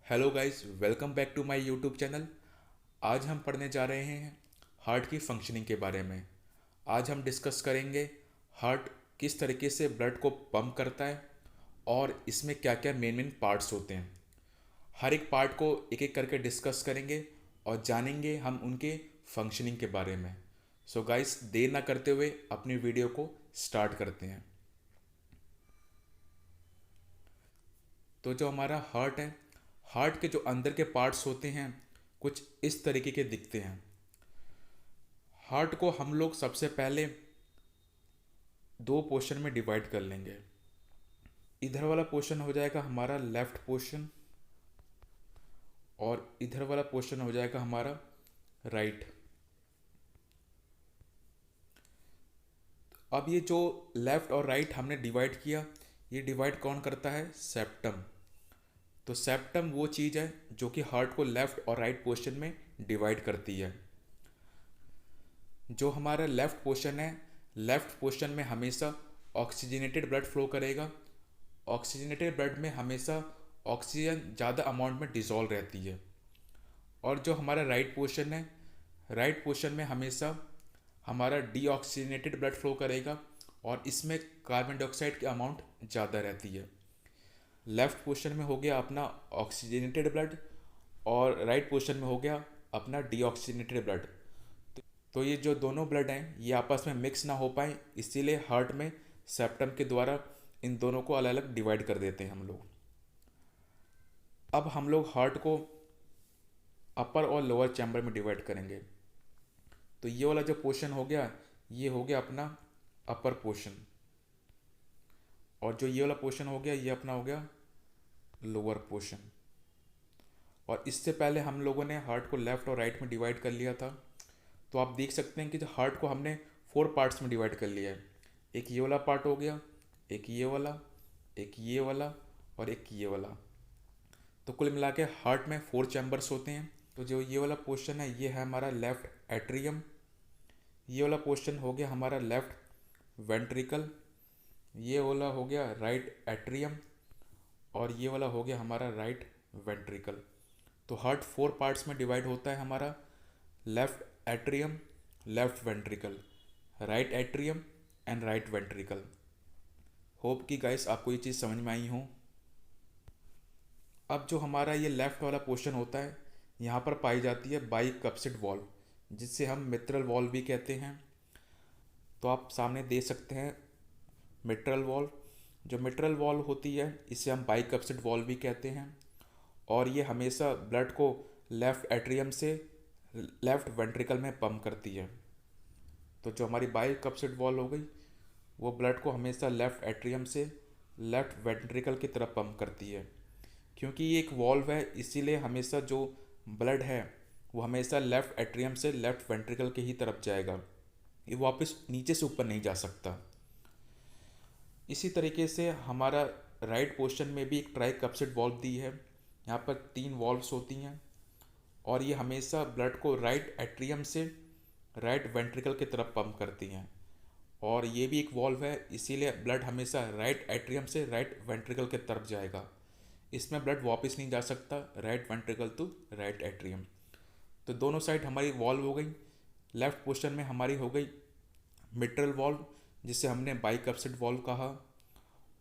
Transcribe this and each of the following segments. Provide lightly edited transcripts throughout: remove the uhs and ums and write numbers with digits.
Hello guys, welcome back to my YouTube channel. आज हम पढ़ने जा रहे हैं हार्ट की फंक्शनिंग के बारे में। आज हम डिस्कस करेंगे हार्ट किस तरीके से ब्लड को पंप करता है और इसमें क्या क्या मेन मेन पार्ट्स होते हैं। हर एक पार्ट को एक एक करके डिस्कस करेंगे और जानेंगे हम उनके फंक्शनिंग के बारे में। सो गाइस, देर ना करते हुए अपनी वीडियो को स्टार्ट करते हैं। तो जो हमारा हार्ट है, हार्ट के जो अंदर के पार्ट्स होते हैं कुछ इस तरीके के दिखते हैं। हार्ट को हम लोग सबसे पहले दो पोर्शन में डिवाइड कर लेंगे। इधर वाला पोर्शन हो जाएगा हमारा लेफ्ट पोर्शन और इधर वाला पोर्शन हो जाएगा हमारा राइट। अब ये जो लेफ्ट और राइट हमने डिवाइड किया, ये डिवाइड कौन करता है? सेप्टम। तो सेप्टम वो चीज़ है जो कि हार्ट को लेफ्ट और राइट पोर्शन में डिवाइड करती है। जो हमारा लेफ्ट पोर्शन है, लेफ्ट पोर्शन में हमेशा ऑक्सीजनेटेड ब्लड फ्लो करेगा। ऑक्सीजनेटेड ब्लड में हमेशा ऑक्सीजन ज़्यादा अमाउंट में डिजॉल्व रहती है। और जो हमारा राइट पोर्शन है, राइट पोर्शन में हमेशा हमारा डीऑक्सीजनेटेड ब्लड फ्लो करेगा और इसमें कार्बन डाइऑक्साइड की अमाउंट ज़्यादा रहती है। लेफ्ट पोर्शन में हो गया अपना ऑक्सीजनेटेड ब्लड और राइट पोर्शन में हो गया अपना डीऑक्सीजनेटेड ब्लड। तो ये जो दोनों ब्लड हैं ये आपस में मिक्स ना हो पाए, इसीलिए हार्ट में सेप्टम के द्वारा इन दोनों को अलग अलग डिवाइड कर देते हैं हम लोग। अब हम लोग हार्ट को अपर और लोअर चैम्बर में डिवाइड करेंगे। तो ये वाला जो पोर्शन हो गया, ये हो गया अपना अपर पोर्शन, और जो ये वाला पोर्शन हो गया ये अपना हो गया लोअर पोर्शन। और इससे पहले हम लोगों ने हार्ट को लेफ्ट और राइट में डिवाइड कर लिया था। तो आप देख सकते हैं कि जो हार्ट को हमने 4 पार्ट्स में डिवाइड कर लिया है। एक ये वाला पार्ट हो गया, एक ये वाला, एक ये वाला और एक ये वाला। तो कुल मिला के हार्ट में 4 चैम्बर्स होते हैं। तो जो ये वाला पोर्शन है ये है हमारा लेफ्ट एट्रियम, ये वाला पोर्शन हो गया हमारा लेफ्ट वेंट्रिकल, ये वाला हो गया राइट एट्रियम और ये वाला हो गया हमारा राइट वेंट्रिकल। तो हार्ट 4 पार्ट्स में डिवाइड होता है हमारा। Left atrium, left ventricle, right atrium and right ventricle. Hope कि गाइस आपको ये चीज़ समझ में आई हो। अब जो हमारा ये लेफ्ट वाला पोर्शन होता है, यहाँ पर पाई जाती है बाइकप्सिड वॉल्व, जिससे हम मिट्रल वॉल्व भी कहते हैं। तो आप सामने देख सकते हैं मिट्रल वॉल्व। जो मिट्रल वॉल्व होती है इसे हम बाइकप्सिड वॉल्व भी कहते हैं, और ये हमेशा ब्लड को लेफ्ट एट्रियम से लेफ्ट वेंट्रिकल में पंप करती है। तो जो हमारी बाइकप्सिड वॉल्व हो गई, वो ब्लड को हमेशा लेफ्ट एट्रियम से लेफ्ट वेंट्रिकल की तरफ पंप करती है। क्योंकि ये एक वॉल्व है, इसीलिए हमेशा जो ब्लड है वो हमेशा लेफ्ट एट्रियम से लेफ्ट वेंट्रिकल के ही तरफ जाएगा, ये वापस नीचे से ऊपर नहीं जा सकता। इसी तरीके से हमारा राइट पोर्शन में भी एक ट्राइकप्सिड वॉल्व दी है। यहाँ पर 3 वॉल्व्स होती हैं और ये हमेशा ब्लड को राइट एट्रियम से राइट वेंट्रिकल की तरफ पंप करती हैं। और ये भी एक वॉल्व है, इसीलिए ब्लड हमेशा राइट एट्रियम से राइट वेंट्रिकल की तरफ जाएगा। इसमें ब्लड वापस नहीं जा सकता right ventricle to right atrium. तो दोनों साइड हमारी वॉल्व हो गई। लेफ्ट पोर्शन में हमारी हो गई मिट्रल वॉल्व, जिसे हमने बाइकप्सिड वॉल्व कहा,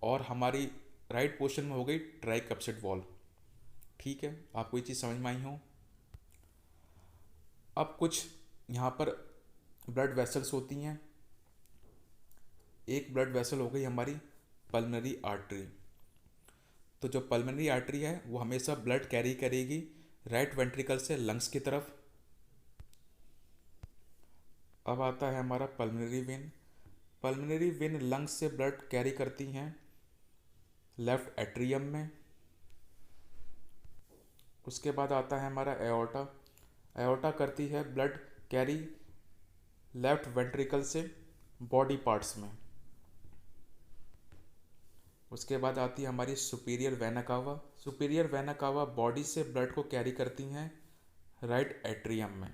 और हमारी राइट पोर्शन में हो गई ट्राइकप्सिड वॉल्व। ठीक है, आपको ये चीज़ समझ में आई हो। अब कुछ यहाँ पर ब्लड वेसल्स होती हैं। एक ब्लड वेसल हो गई हमारी पल्मनरी आर्टरी। तो जो पल्मनरी आर्टरी है वो हमेशा ब्लड कैरी करेगी राइट वेंट्रिकल से लंग्स की तरफ। अब आता है हमारा pulmonary when. Pulmonary when lungs से ब्लड कैरी करती हैं लेफ्ट एट्रियम में। उसके बाद आता है हमारा एओर्टा। एओर्टा करती है ब्लड कैरी लेफ्ट वेंट्रिकल से बॉडी पार्ट्स में। उसके बाद आती है हमारी superior vena cava. Superior vena cava body से ब्लड को कैरी करती हैं राइट एट्रियम में।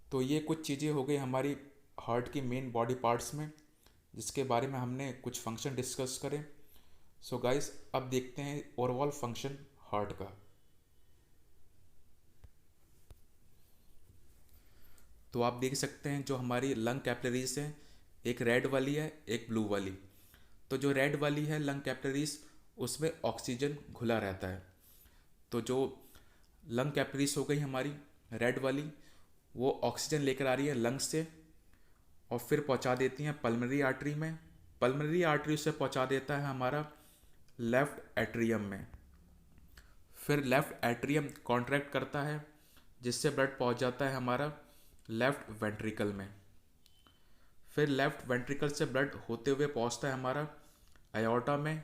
तो ये कुछ चीज़ें हो गई हमारी हार्ट की मेन बॉडी पार्ट्स में, जिसके बारे में हमने कुछ फंक्शन डिस्कस करें। सो गाइस, अब देखते हैं ओवरऑल फंक्शन हार्ट का। तो आप देख सकते हैं जो हमारी लंग कैपिलरीज है, एक रेड वाली है एक ब्लू वाली। तो जो रेड वाली है लंग कैपिलरीज, उसमें ऑक्सीजन घुला रहता है। तो जो लंग कैपिलरीज हो गई हमारी रेड वाली, वो ऑक्सीजन लेकर आ रही है लंग्स से और फिर पहुंचा देती हैं पल्मोनरी आर्टरी में। पल्मोनरी आर्टरी से पहुंचा देता है हमारा लेफ्ट एट्रियम में। फिर लेफ्ट एट्रियम कॉन्ट्रैक्ट करता है, जिससे ब्लड पहुंच जाता है हमारा लेफ्ट वेंट्रिकल में। फिर लेफ्ट वेंट्रिकल से ब्लड होते हुए पहुंचता है हमारा एओर्टा में।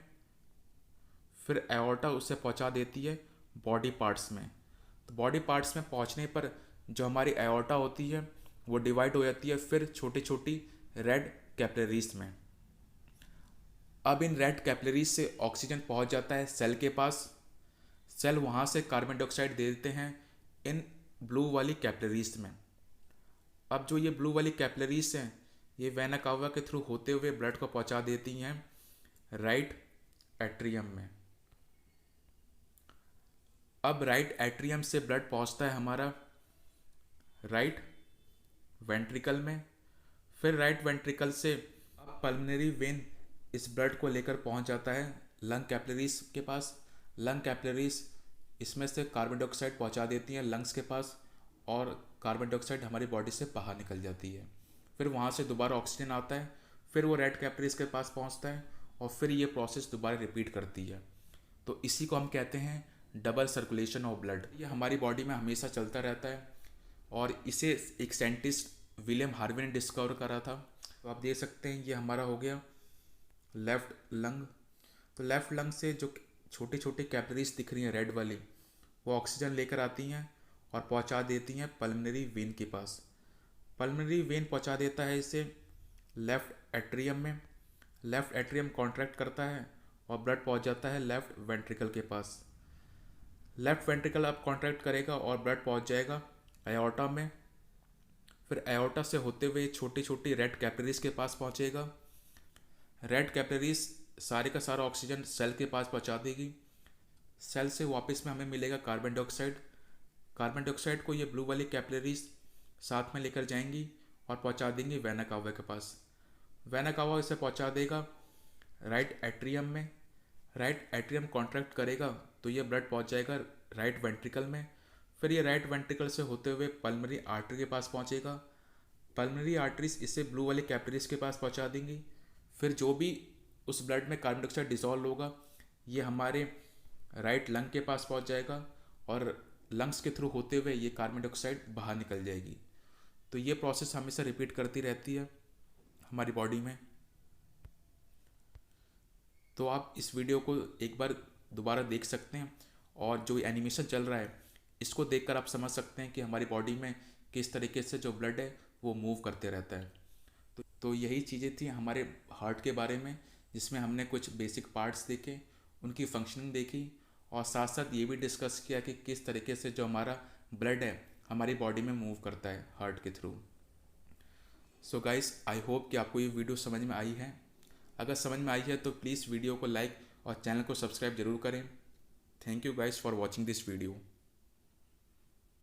फिर एओर्टा उसे पहुंचा देती है बॉडी पार्ट्स में। तो बॉडी पार्ट्स में पहुंचने पर जो हमारी एओर्टा होती है वो डिवाइड हो जाती है फिर छोटी छोटी रेड कैपिलरीज में। अब इन रेड कैपिलरीज से ऑक्सीजन पहुंच जाता है सेल के पास। सेल वहाँ से कार्बन डाइऑक्साइड दे देते हैं इन ब्लू वाली कैपिलरीज में। अब जो ये ब्लू वाली कैपिलरीज हैं, ये वेना कावा के थ्रू होते हुए ब्लड को पहुंचा देती हैं राइट एट्रियम में। अब राइट एट्रियम से ब्लड पहुंचता है हमारा राइट वेंट्रिकल में। फिर राइट वेंट्रिकल से पल्मोनरी वेन इस ब्लड को लेकर पहुंच जाता है लंग कैपिलरीज के पास। लंग कैपिलरीज इसमें से कार्बन डाइऑक्साइड पहुंचा देती हैं लंग्स के पास और कार्बन डाइऑक्साइड हमारी बॉडी से बाहर निकल जाती है। फिर वहाँ से दोबारा ऑक्सीजन आता है, फिर वो रेड कैपिलरीज के पास पहुँचता है और फिर ये प्रोसेस दोबारा रिपीट करती है। तो इसी को हम कहते हैं डबल सर्कुलेशन ऑफ ब्लड। ये हमारी बॉडी में हमेशा चलता रहता है और इसे एक साइंटिस्ट विलियम हार्वे ने डिस्कवर करा था। तो आप देख सकते हैं ये हमारा हो गया लेफ्ट लंग। तो लेफ्ट लंग से जो छोटी छोटी कैपिलरीज दिख रही हैं रेड वाली, वो ऑक्सीजन लेकर आती हैं और पहुंचा देती हैं पल्मोनरी वेन के पास। पल्मोनरी वेन पहुंचा देता है इसे लेफ्ट एट्रियम में। लेफ्ट एट्रियम कॉन्ट्रैक्ट करता है और ब्लड पहुंच जाता है लेफ्ट वेंट्रिकल के पास। लेफ्ट वेंट्रिकल अब कॉन्ट्रैक्ट करेगा और ब्लड पहुंच जाएगा एओर्टा में। फिर एओर्टा से होते हुए छोटी छोटी रेड कैपिलरीज के पास पहुंचेगा। रेड कैपिलरीज सारे का सारा ऑक्सीजन सेल के पास पहुंचा देगी। सेल से वापस में हमें मिलेगा कार्बन डाइऑक्साइड। कार्बन डाइऑक्साइड को ये ब्लू वाली कैपिलरीज साथ में लेकर जाएंगी और पहुंचा देंगी वेना कावा के पास। वेना कावा इसे पहुंचा देगा राइट एट्रियम में। राइट एट्रियम कॉन्ट्रैक्ट करेगा तो ये ब्लड पहुंच जाएगा राइट वेंट्रिकल में। फिर ये राइट वेंट्रिकल से होते हुए पल्मोनरी आर्टरी के पास पहुंचेगा। पल्मोनरी आर्टरीज इसे ब्लू वाली कैपिलरीज के पास पहुंचा देंगी। फिर जो भी उस ब्लड में कार्बन डाइऑक्साइड डिसॉल्व होगा, ये हमारे राइट लंग के पास पहुंच जाएगा और लंग्स के थ्रू होते हुए ये कार्बन डाइऑक्साइड बाहर निकल जाएगी। तो ये प्रोसेस हमेशा रिपीट करती रहती है हमारी बॉडी में। तो आप इस वीडियो को एक बार दोबारा देख सकते हैं और जो एनिमेशन चल रहा है इसको देखकर आप समझ सकते हैं कि हमारी बॉडी में किस तरीके से जो ब्लड है वो मूव करते रहता है। तो यही चीज़ें थी हमारे हार्ट के बारे में, जिसमें हमने कुछ बेसिक पार्ट्स देखे, उनकी फंक्शनिंग देखी और साथ साथ ये भी डिस्कस किया कि किस तरीके से जो हमारा ब्लड है हमारी बॉडी में मूव करता है हार्ट के through. So guys, I hope कि आपको ये वीडियो समझ में आई है। अगर समझ में आई है तो प्लीज़ वीडियो को लाइक और चैनल को सब्सक्राइब जरूर करें। Thank you guys for watching this video.